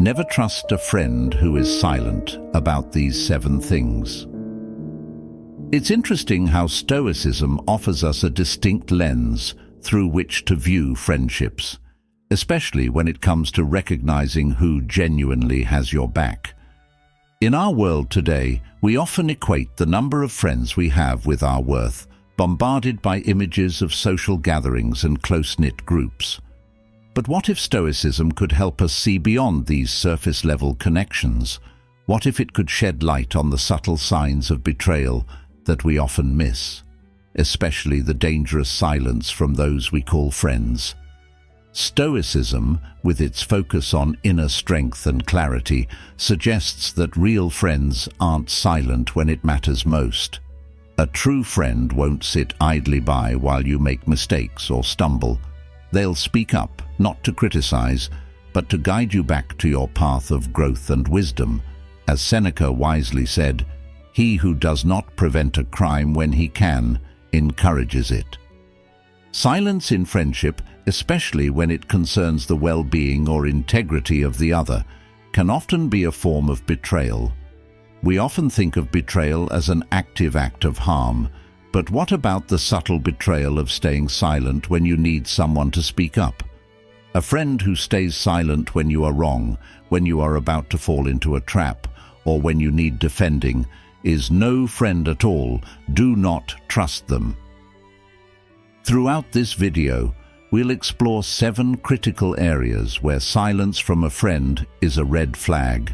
Never trust a friend who is silent about these 7 things. It's interesting how Stoicism offers us a distinct lens through which to view friendships, especially when it comes to recognizing who genuinely has your back. In our world today, we often equate the number of friends we have with our worth, bombarded by images of social gatherings and close-knit groups. But what if Stoicism could help us see beyond these surface-level connections? What if it could shed light on the subtle signs of betrayal that we often miss, especially the dangerous silence from those we call friends? Stoicism, with its focus on inner strength and clarity, suggests that real friends aren't silent when it matters most. A true friend won't sit idly by while you make mistakes or stumble. They'll speak up, not to criticize, but to guide you back to your path of growth and wisdom. As Seneca wisely said, "He who does not prevent a crime when he can, encourages it." Silence in friendship, especially when it concerns the well-being or integrity of the other, can often be a form of betrayal. We often think of betrayal as an active act of harm, but what about the subtle betrayal of staying silent when you need someone to speak up? A friend who stays silent when you are wrong, when you are about to fall into a trap, or when you need defending, is no friend at all. Do not trust them. Throughout this video, we'll explore 7 critical areas where silence from a friend is a red flag.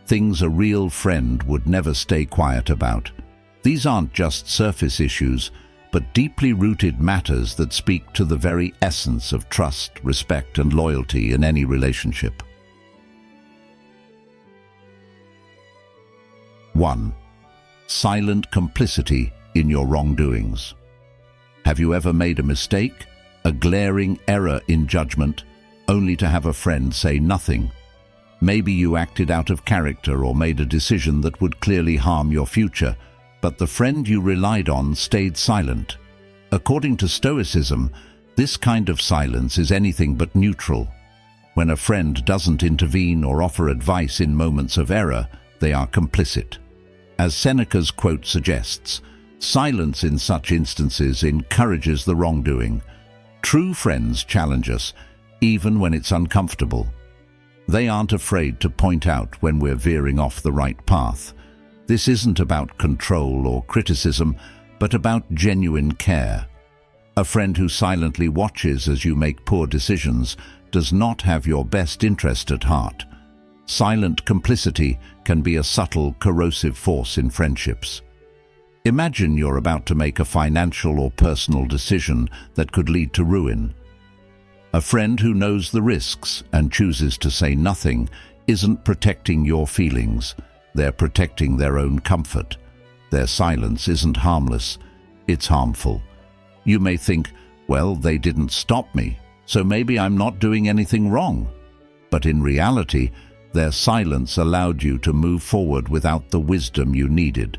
Things a real friend would never stay quiet about. These aren't just surface issues, but deeply rooted matters that speak to the very essence of trust, respect, and loyalty in any relationship. 1. Silent complicity in your wrongdoings. Have you ever made a mistake, a glaring error in judgment, only to have a friend say nothing? Maybe you acted out of character or made a decision that would clearly harm your future, but the friend you relied on stayed silent. According to Stoicism, this kind of silence is anything but neutral. When a friend doesn't intervene or offer advice in moments of error, they are complicit. As Seneca's quote suggests, silence in such instances encourages the wrongdoing. True friends challenge us, even when it's uncomfortable. They aren't afraid to point out when we're veering off the right path. This isn't about control or criticism, but about genuine care. A friend who silently watches as you make poor decisions does not have your best interest at heart. Silent complicity can be a subtle, corrosive force in friendships. Imagine you're about to make a financial or personal decision that could lead to ruin. A friend who knows the risks and chooses to say nothing isn't protecting your feelings. They're protecting their own comfort. Their silence isn't harmless, it's harmful. You may think, well, they didn't stop me, so maybe I'm not doing anything wrong. But in reality, their silence allowed you to move forward without the wisdom you needed.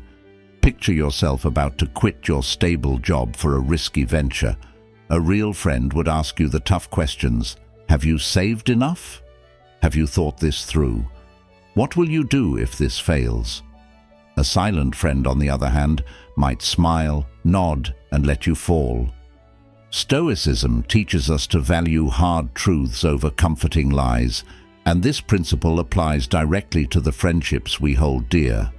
Picture yourself about to quit your stable job for a risky venture. A real friend would ask you the tough questions. Have you saved enough? Have you thought this through? What will you do if this fails? A silent friend, on the other hand, might smile, nod, and let you fall. Stoicism teaches us to value hard truths over comforting lies, and this principle applies directly to the friendships we hold dear.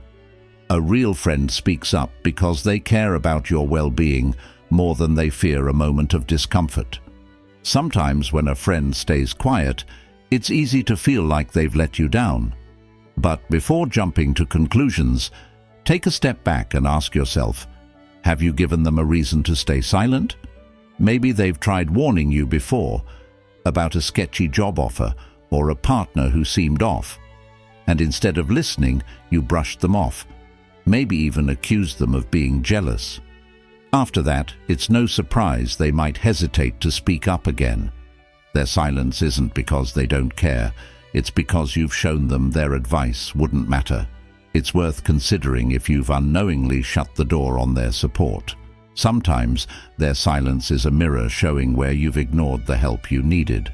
A real friend speaks up because they care about your well-being more than they fear a moment of discomfort. Sometimes when a friend stays quiet, it's easy to feel like they've let you down. But before jumping to conclusions, take a step back and ask yourself, have you given them a reason to stay silent? Maybe they've tried warning you before about a sketchy job offer or a partner who seemed off, and instead of listening, you brushed them off, maybe even accused them of being jealous. After that, it's no surprise they might hesitate to speak up again. Their silence isn't because they don't care, it's because you've shown them their advice wouldn't matter. It's worth considering if you've unknowingly shut the door on their support. Sometimes their silence is a mirror showing where you've ignored the help you needed.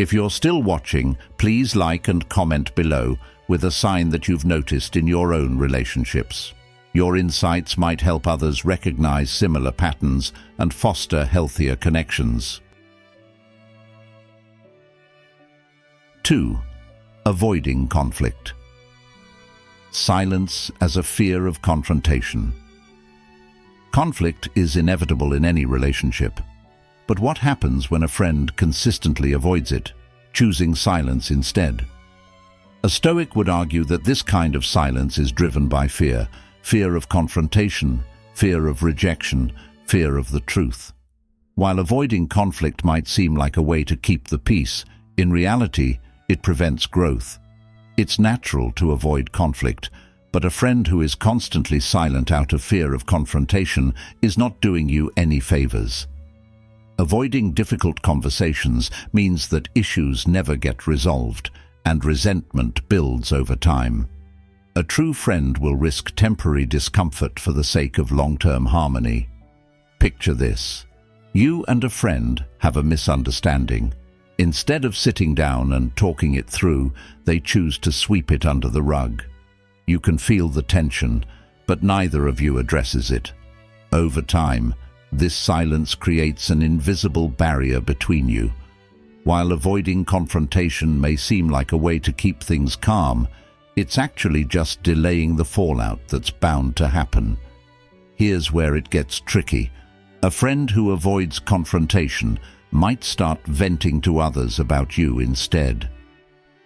If you're still watching, please like and comment below with a sign that you've noticed in your own relationships. Your insights might help others recognize similar patterns and foster healthier connections. 2. Avoiding conflict. Silence as a fear of confrontation. Conflict is inevitable in any relationship. But what happens when a friend consistently avoids it, choosing silence instead? A Stoic would argue that this kind of silence is driven by fear of confrontation, fear of rejection, fear of the truth. While avoiding conflict might seem like a way to keep the peace, in reality, it prevents growth. It's natural to avoid conflict, but a friend who is constantly silent out of fear of confrontation is not doing you any favors. Avoiding difficult conversations means that issues never get resolved, and resentment builds over time. A true friend will risk temporary discomfort for the sake of long-term harmony. Picture this. You and a friend have a misunderstanding. Instead of sitting down and talking it through, they choose to sweep it under the rug. You can feel the tension, but neither of you addresses it. Over time, this silence creates an invisible barrier between you. While avoiding confrontation may seem like a way to keep things calm, it's actually just delaying the fallout that's bound to happen. Here's where it gets tricky. A friend who avoids confrontation might start venting to others about you instead.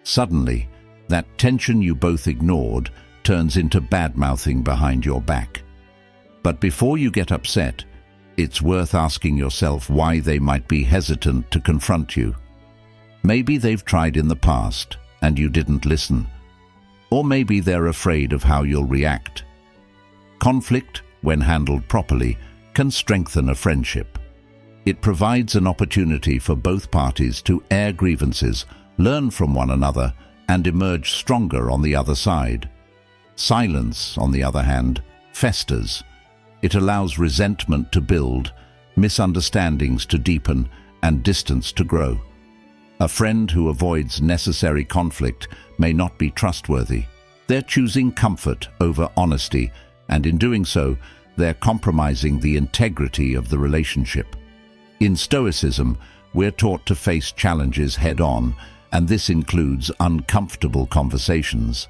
Suddenly, that tension you both ignored turns into bad-mouthing behind your back. But before you get upset, it's worth asking yourself why they might be hesitant to confront you. Maybe they've tried in the past and you didn't listen. Or maybe they're afraid of how you'll react. Conflict, when handled properly, can strengthen a friendship. It provides an opportunity for both parties to air grievances, learn from one another, and emerge stronger on the other side. Silence, on the other hand, festers. It allows resentment to build, misunderstandings to deepen, and distance to grow. A friend who avoids necessary conflict may not be trustworthy. They're choosing comfort over honesty, and in doing so, they're compromising the integrity of the relationship. In Stoicism, we're taught to face challenges head-on, and this includes uncomfortable conversations.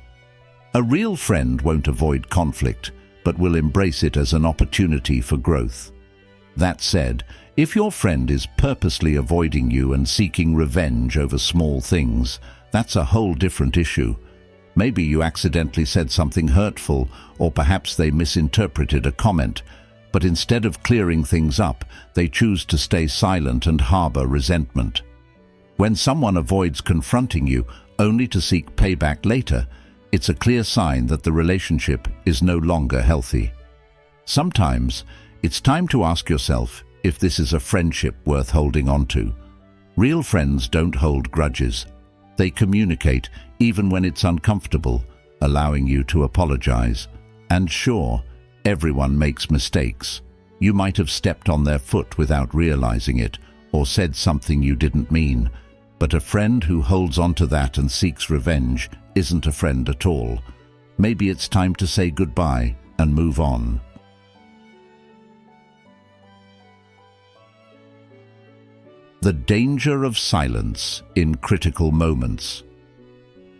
A real friend won't avoid conflict, but will embrace it as an opportunity for growth. That said, if your friend is purposely avoiding you and seeking revenge over small things, that's a whole different issue. Maybe you accidentally said something hurtful, or perhaps they misinterpreted a comment, but instead of clearing things up, they choose to stay silent and harbor resentment. When someone avoids confronting you only to seek payback later, it's a clear sign that the relationship is no longer healthy. Sometimes, it's time to ask yourself if this is a friendship worth holding on to. Real friends don't hold grudges. They communicate even when it's uncomfortable, allowing you to apologize. And sure, everyone makes mistakes. You might have stepped on their foot without realizing it, or said something you didn't mean. But a friend who holds on to that and seeks revenge isn't a friend at all. Maybe it's time to say goodbye and move on. The danger of silence in critical moments.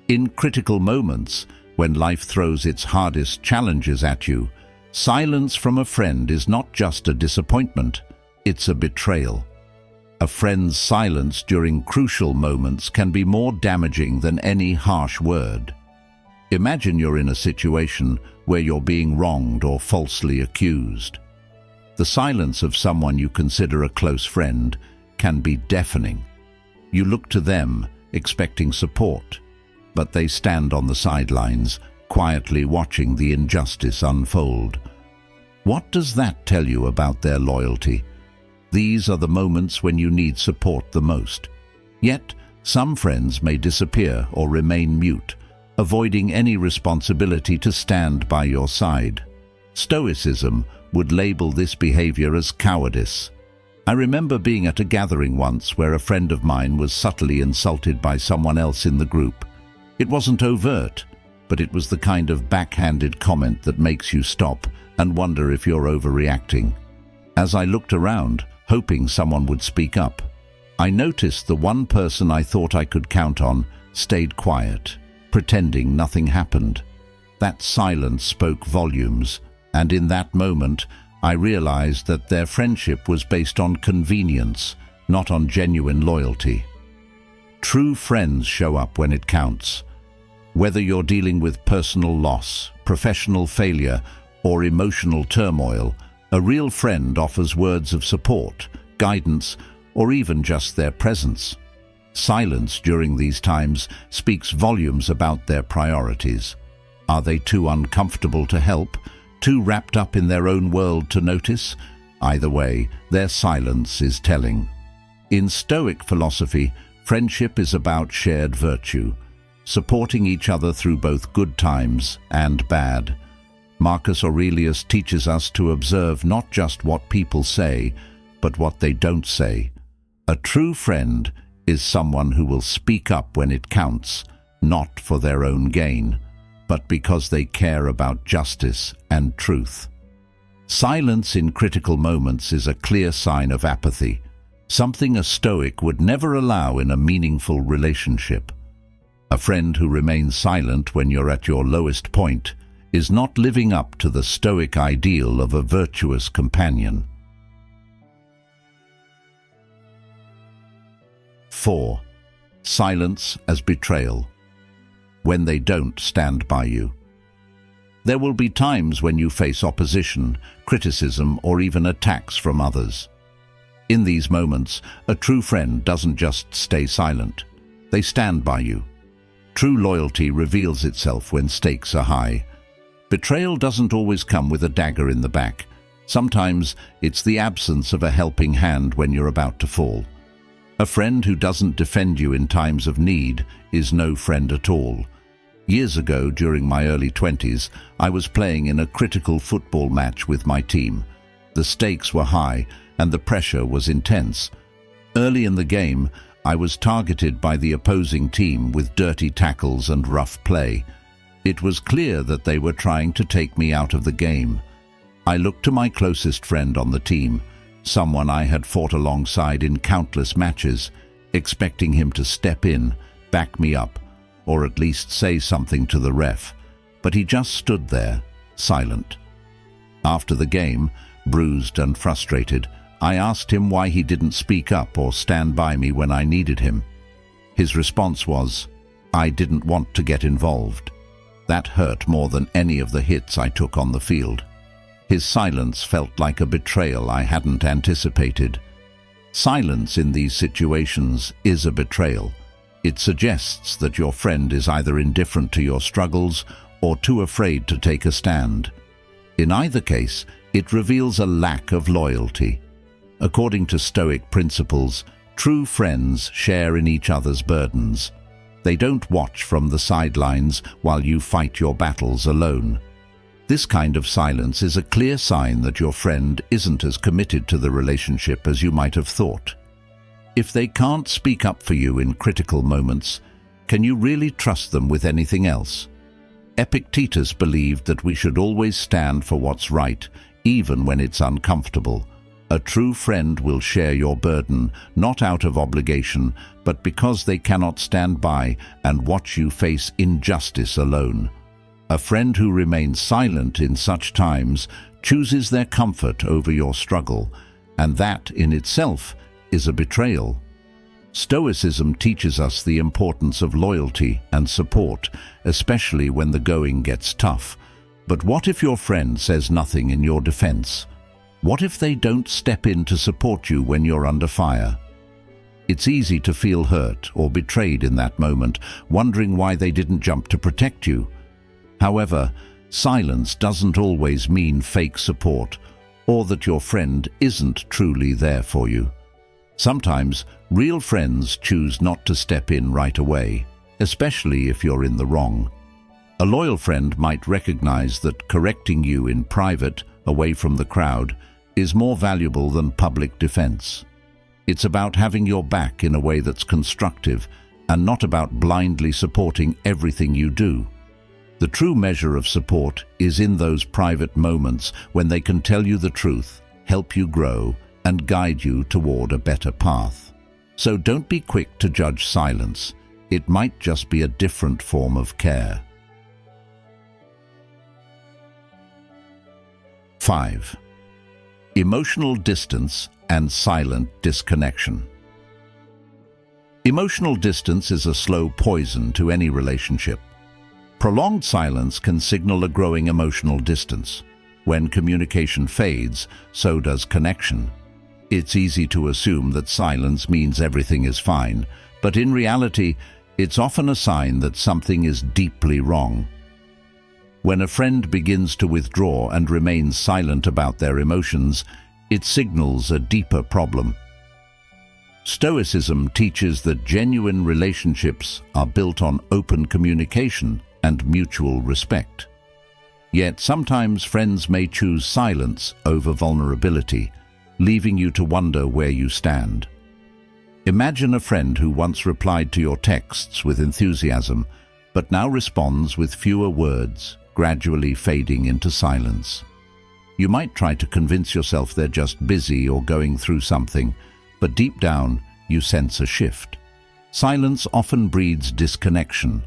In critical moments, when life throws its hardest challenges at you, silence from a friend is not just a disappointment, it's a betrayal. A friend's silence during crucial moments can be more damaging than any harsh word. Imagine you're in a situation where you're being wronged or falsely accused. The silence of someone you consider a close friend can be deafening. You look to them, expecting support, but they stand on the sidelines, quietly watching the injustice unfold. What does that tell you about their loyalty? These are the moments when you need support the most. Yet, some friends may disappear or remain mute, avoiding any responsibility to stand by your side. Stoicism would label this behavior as cowardice. I remember being at a gathering once where a friend of mine was subtly insulted by someone else in the group. It wasn't overt, but it was the kind of backhanded comment that makes you stop and wonder if you're overreacting. As I looked around, hoping someone would speak up, I noticed the one person I thought I could count on stayed quiet, pretending nothing happened. That silence spoke volumes, and in that moment, I realized that their friendship was based on convenience, not on genuine loyalty. True friends show up when it counts. Whether you're dealing with personal loss, professional failure, or emotional turmoil, a real friend offers words of support, guidance, or even just their presence. Silence during these times speaks volumes about their priorities. Are they too uncomfortable to help? Too wrapped up in their own world to notice? Either way, their silence is telling. In Stoic philosophy, friendship is about shared virtue, supporting each other through both good times and bad. Marcus Aurelius teaches us to observe not just what people say, but what they don't say. A true friend is someone who will speak up when it counts, not for their own gain, but because they care about justice and truth. Silence in critical moments is a clear sign of apathy, something a Stoic would never allow in a meaningful relationship. A friend who remains silent when you're at your lowest point is not living up to the Stoic ideal of a virtuous companion. 4. Silence as betrayal. When they don't stand by you. There will be times when you face opposition, criticism, or even attacks from others. In these moments, a true friend doesn't just stay silent. They stand by you. True loyalty reveals itself when stakes are high. Betrayal doesn't always come with a dagger in the back. Sometimes it's the absence of a helping hand when you're about to fall. A friend who doesn't defend you in times of need is no friend at all. Years ago, during my early 20s, I was playing in a critical football match with my team. The stakes were high and the pressure was intense. Early in the game, I was targeted by the opposing team with dirty tackles and rough play. It was clear that they were trying to take me out of the game. I looked to my closest friend on the team, someone I had fought alongside in countless matches, expecting him to step in, back me up, or at least say something to the ref, but he just stood there, silent. After the game, bruised and frustrated, I asked him why he didn't speak up or stand by me when I needed him. His response was, "I didn't want to get involved." That hurt more than any of the hits I took on the field. His silence felt like a betrayal I hadn't anticipated. Silence in these situations is a betrayal. It suggests that your friend is either indifferent to your struggles or too afraid to take a stand. In either case, it reveals a lack of loyalty. According to Stoic principles, true friends share in each other's burdens. They don't watch from the sidelines while you fight your battles alone. This kind of silence is a clear sign that your friend isn't as committed to the relationship as you might have thought. If they can't speak up for you in critical moments, can you really trust them with anything else? Epictetus believed that we should always stand for what's right, even when it's uncomfortable. A true friend will share your burden, not out of obligation, but because they cannot stand by and watch you face injustice alone. A friend who remains silent in such times chooses their comfort over your struggle, and that in itself is a betrayal. Stoicism teaches us the importance of loyalty and support, especially when the going gets tough. But what if your friend says nothing in your defense? What if they don't step in to support you when you're under fire? It's easy to feel hurt or betrayed in that moment, wondering why they didn't jump to protect you. However, silence doesn't always mean fake support or that your friend isn't truly there for you. Sometimes, real friends choose not to step in right away, especially if you're in the wrong. A loyal friend might recognize that correcting you in private, away from the crowd, is more valuable than public defense. It's about having your back in a way that's constructive and not about blindly supporting everything you do. The true measure of support is in those private moments when they can tell you the truth, help you grow, and guide you toward a better path. So don't be quick to judge silence. It might just be a different form of care. 5. Emotional distance and silent disconnection. Emotional distance is a slow poison to any relationship. Prolonged silence can signal a growing emotional distance. When communication fades, so does connection. It's easy to assume that silence means everything is fine, but in reality, it's often a sign that something is deeply wrong. When a friend begins to withdraw and remains silent about their emotions, it signals a deeper problem. Stoicism teaches that genuine relationships are built on open communication and mutual respect. Yet sometimes friends may choose silence over vulnerability, leaving you to wonder where you stand. Imagine a friend who once replied to your texts with enthusiasm, but now responds with fewer words, gradually fading into silence. You might try to convince yourself they're just busy or going through something, but deep down, you sense a shift. Silence often breeds disconnection.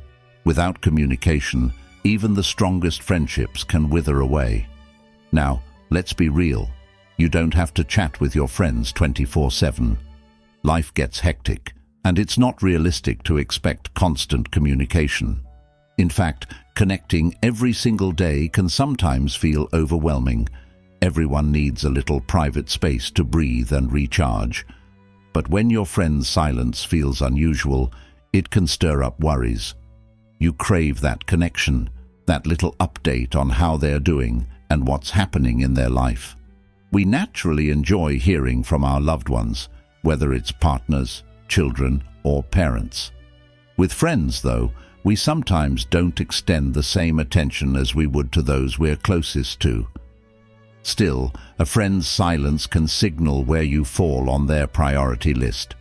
Without communication, even the strongest friendships can wither away. Now, let's be real. You don't have to chat with your friends 24/7. Life gets hectic, and it's not realistic to expect constant communication. In fact, connecting every single day can sometimes feel overwhelming. Everyone needs a little private space to breathe and recharge. But when your friend's silence feels unusual, it can stir up worries. You crave that connection, that little update on how they're doing and what's happening in their life. We naturally enjoy hearing from our loved ones, whether it's partners, children, or parents. With friends, though, we sometimes don't extend the same attention as we would to those we're closest to. Still, a friend's silence can signal where you fall on their priority list.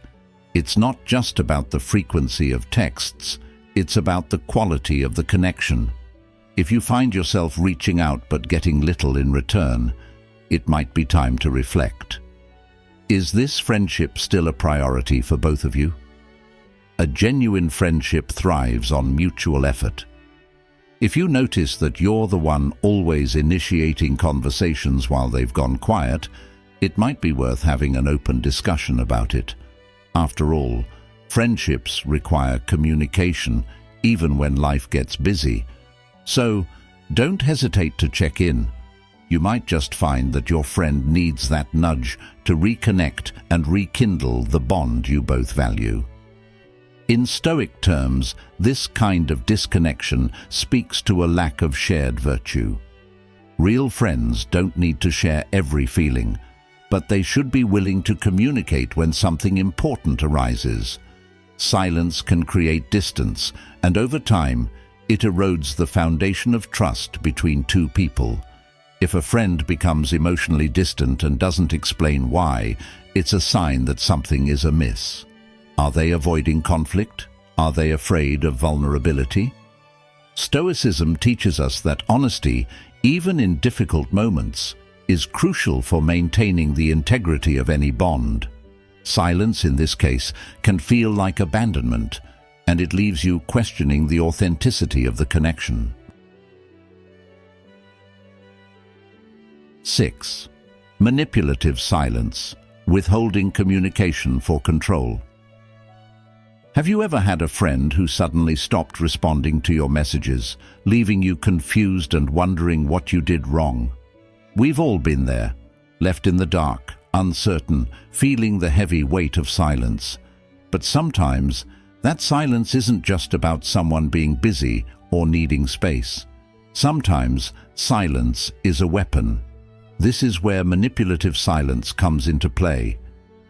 It's not just about the frequency of texts, it's about the quality of the connection. If you find yourself reaching out but getting little in return, it might be time to reflect. Is this friendship still a priority for both of you? A genuine friendship thrives on mutual effort. If you notice that you're the one always initiating conversations while they've gone quiet, it might be worth having an open discussion about it. After all, friendships require communication, even when life gets busy. So, don't hesitate to check in. You might just find that your friend needs that nudge to reconnect and rekindle the bond you both value. In Stoic terms, this kind of disconnection speaks to a lack of shared virtue. Real friends don't need to share every feeling, but they should be willing to communicate when something important arises. Silence can create distance, and over time, it erodes the foundation of trust between two people. If a friend becomes emotionally distant and doesn't explain why, it's a sign that something is amiss. Are they avoiding conflict? Are they afraid of vulnerability? Stoicism teaches us that honesty, even in difficult moments, is crucial for maintaining the integrity of any bond. Silence, in this case, can feel like abandonment, and it leaves you questioning the authenticity of the connection. 6. Manipulative silence, withholding communication for control. Have you ever had a friend who suddenly stopped responding to your messages, leaving you confused and wondering what you did wrong? We've all been there, left in the dark, uncertain, feeling the heavy weight of silence. But sometimes, that silence isn't just about someone being busy or needing space. Sometimes, silence is a weapon. This is where manipulative silence comes into play.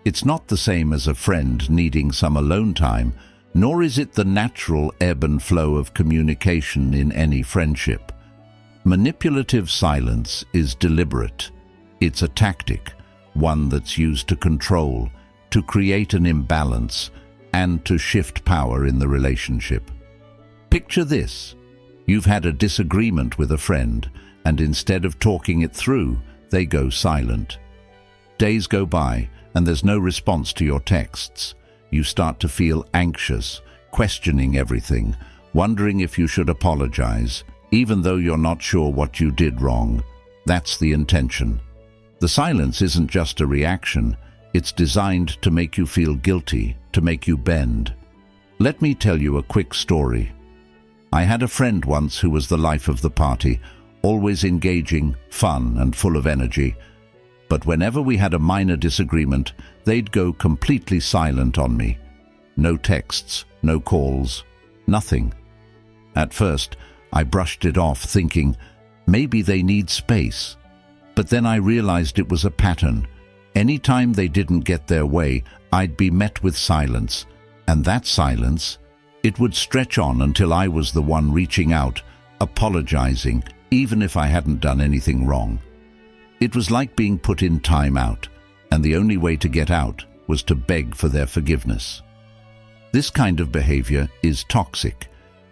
It's not the same as a friend needing some alone time, nor is it the natural ebb and flow of communication in any friendship. Manipulative silence is deliberate. It's a tactic, one that's used to control, to create an imbalance, and to shift power in the relationship. Picture this. You've had a disagreement with a friend, and instead of talking it through, they go silent. Days go by, and there's no response to your texts. You start to feel anxious, questioning everything, wondering if you should apologize, even though you're not sure what you did wrong. That's the intention. The silence isn't just a reaction. It's designed to make you feel guilty, to make you bend. Let me tell you a quick story. I had a friend once who was the life of the party, always engaging, fun, and full of energy. But whenever we had a minor disagreement, they'd go completely silent on me. No texts, no calls, nothing. At first, I brushed it off, thinking, maybe they need space. But then I realized it was a pattern. Anytime they didn't get their way, I'd be met with silence. And that silence, it would stretch on until I was the one reaching out, apologizing, even if I hadn't done anything wrong. It was like being put in time out, and the only way to get out was to beg for their forgiveness. This kind of behavior is toxic.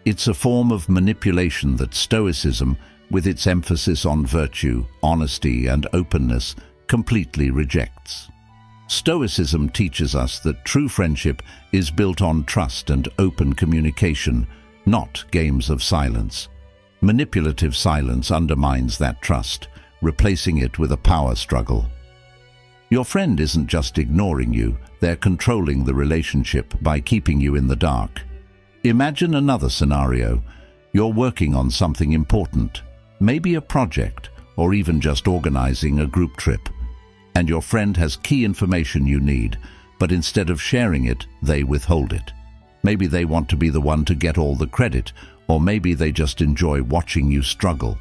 It's a form of manipulation that Stoicism, with its emphasis on virtue, honesty, and openness, completely rejects. Stoicism teaches us that true friendship is built on trust and open communication, not games of silence. Manipulative silence undermines that trust, replacing it with a power struggle. Your friend isn't just ignoring you, they're controlling the relationship by keeping you in the dark. Imagine another scenario. You're working on something important, maybe a project, or even just organizing a group trip. And your friend has key information you need, but instead of sharing it, they withhold it. Maybe they want to be the one to get all the credit, or maybe they just enjoy watching you struggle.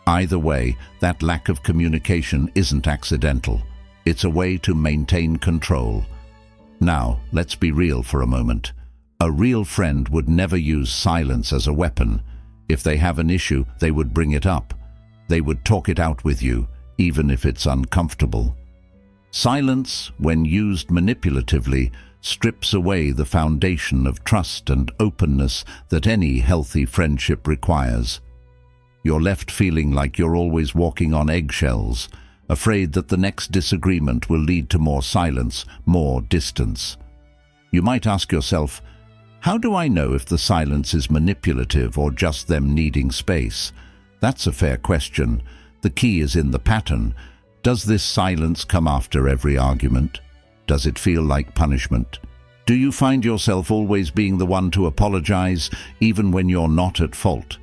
Either way, that lack of communication isn't accidental. It's a way to maintain control. Now, let's be real for a moment. A real friend would never use silence as a weapon. If they have an issue, they would bring it up. They would talk it out with you, even if it's uncomfortable. Silence, when used manipulatively, strips away the foundation of trust and openness that any healthy friendship requires. You're left feeling like you're always walking on eggshells, afraid that the next disagreement will lead to more silence, more distance. You might ask yourself, how do I know if the silence is manipulative or just them needing space? That's a fair question. The key is in the pattern. Does this silence come after every argument? Does it feel like punishment? Do you find yourself always being the one to apologize, even when you're not at fault?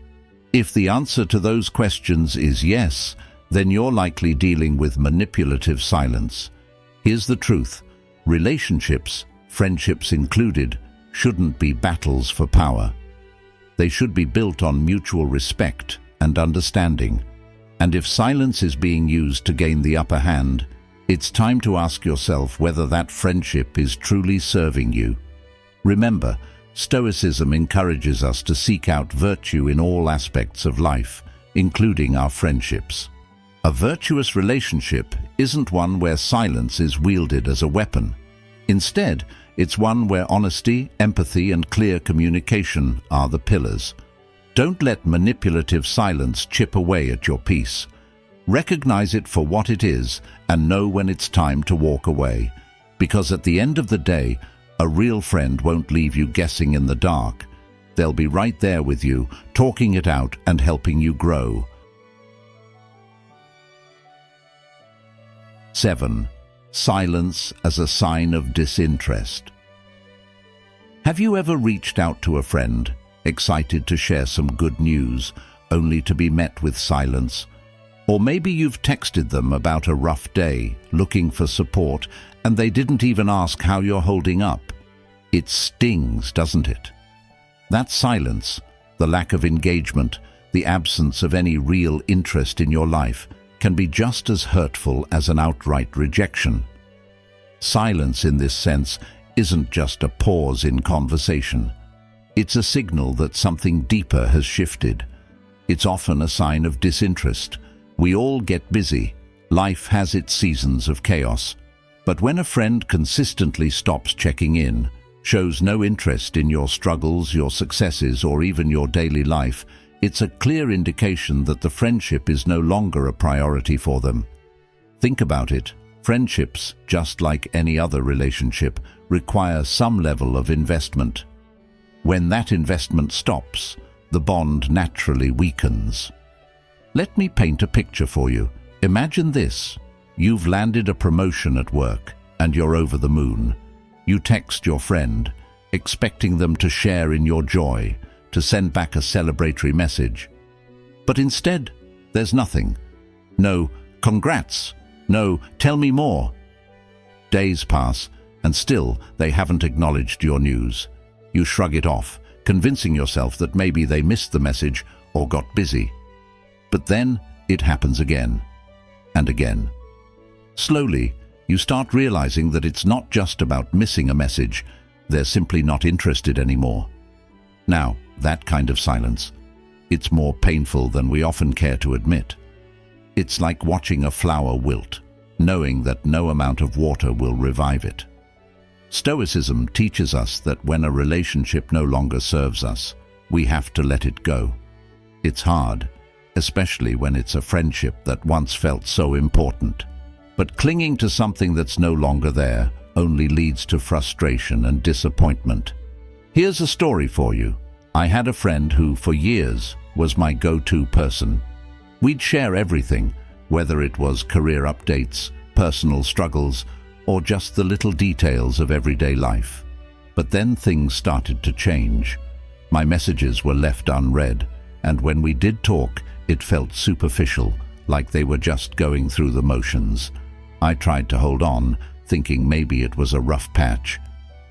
If the answer to those questions is yes, then you're likely dealing with manipulative silence. Here's the truth. Relationships, friendships included, shouldn't be battles for power. They should be built on mutual respect and understanding. And if silence is being used to gain the upper hand, it's time to ask yourself whether that friendship is truly serving you. Remember, Stoicism encourages us to seek out virtue in all aspects of life, including our friendships. A virtuous relationship isn't one where silence is wielded as a weapon. Instead, it's one where honesty, empathy, and clear communication are the pillars. Don't let manipulative silence chip away at your peace. Recognize it for what it is and know when it's time to walk away. Because at the end of the day, a real friend won't leave you guessing in the dark. They'll be right there with you, talking it out and helping you grow. 7. Silence as a sign of disinterest. Have you ever reached out to a friend, excited to share some good news, only to be met with silence? Or maybe you've texted them about a rough day, looking for support, and they didn't even ask how you're holding up. It stings, doesn't it? That silence, the lack of engagement, the absence of any real interest in your life, can be just as hurtful as an outright rejection. Silence in this sense isn't just a pause in conversation. It's a signal that something deeper has shifted. It's often a sign of disinterest. We all get busy. Life has its seasons of chaos, but when a friend consistently stops checking in, shows no interest in your struggles, your successes, or even your daily life, it's a clear indication that the friendship is no longer a priority for them. Think about it. Friendships, just like any other relationship, require some level of investment. When that investment stops, the bond naturally weakens. Let me paint a picture for you. Imagine this. You've landed a promotion at work, and you're over the moon. You text your friend, expecting them to share in your joy, to send back a celebratory message. But instead, there's nothing. No, congrats. No, tell me more. Days pass, and still they haven't acknowledged your news. You shrug it off, convincing yourself that maybe they missed the message or got busy. But then it happens again and again. Slowly, you start realizing that it's not just about missing a message, they're simply not interested anymore. Now, that kind of silence, it's more painful than we often care to admit. It's like watching a flower wilt, knowing that no amount of water will revive it. Stoicism teaches us that when a relationship no longer serves us, we have to let it go. It's hard, especially when it's a friendship that once felt so important. But clinging to something that's no longer there only leads to frustration and disappointment. Here's a story for you. I had a friend who, for years, was my go-to person. We'd share everything, whether it was career updates, personal struggles, or just the little details of everyday life. But then things started to change. My messages were left unread, and when we did talk, it felt superficial, like they were just going through the motions. I tried to hold on, thinking maybe it was a rough patch.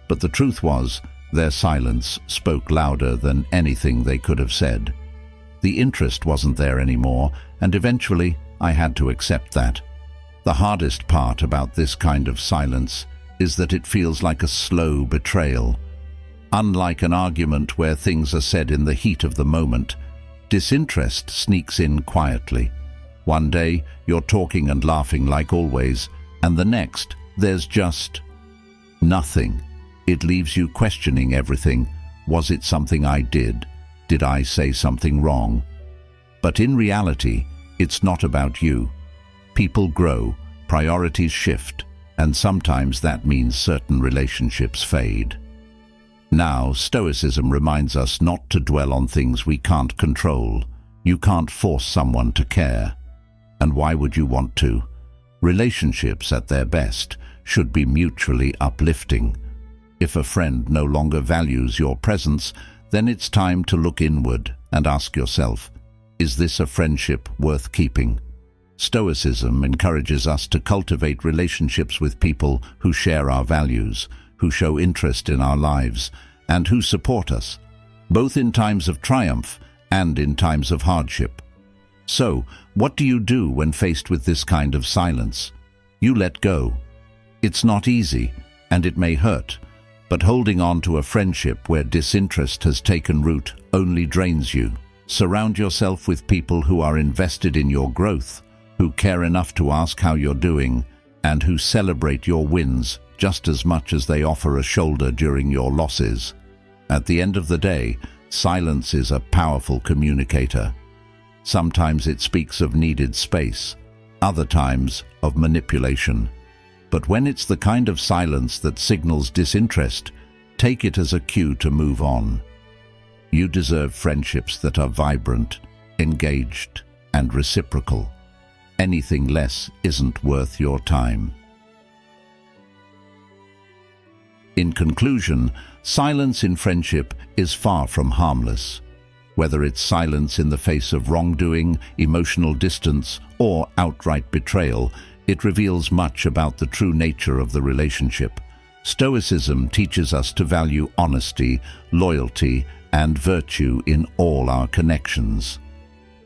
But the truth was, their silence spoke louder than anything they could have said. The interest wasn't there anymore, and eventually I had to accept that. The hardest part about this kind of silence is that it feels like a slow betrayal. Unlike an argument where things are said in the heat of the moment, disinterest sneaks in quietly. One day, you're talking and laughing like always, and the next, there's just nothing. It leaves you questioning everything. Was it something I did? Did I say something wrong? But in reality, it's not about you. People grow, priorities shift, and sometimes that means certain relationships fade. Now, Stoicism reminds us not to dwell on things we can't control. You can't force someone to care. And why would you want to? Relationships at their best should be mutually uplifting. If a friend no longer values your presence, then it's time to look inward and ask yourself, is this a friendship worth keeping? Stoicism encourages us to cultivate relationships with people who share our values, who show interest in our lives, and who support us, both in times of triumph and in times of hardship. So, what do you do when faced with this kind of silence? You let go. It's not easy, and it may hurt, but holding on to a friendship where disinterest has taken root only drains you. Surround yourself with people who are invested in your growth, who care enough to ask how you're doing, and who celebrate your wins just as much as they offer a shoulder during your losses. At the end of the day, silence is a powerful communicator. Sometimes it speaks of needed space, other times of manipulation. But when it's the kind of silence that signals disinterest, take it as a cue to move on. You deserve friendships that are vibrant, engaged, and reciprocal. Anything less isn't worth your time. In conclusion, silence in friendship is far from harmless. Whether it's silence in the face of wrongdoing, emotional distance, or outright betrayal, it reveals much about the true nature of the relationship. Stoicism teaches us to value honesty, loyalty, and virtue in all our connections.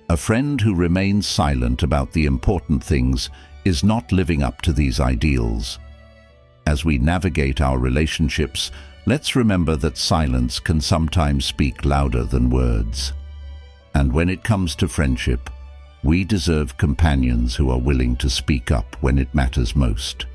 A friend who remains silent about the important things is not living up to these ideals. As we navigate our relationships, let's remember that silence can sometimes speak louder than words. And when it comes to friendship, We deserve companions who are willing to speak up when it matters most.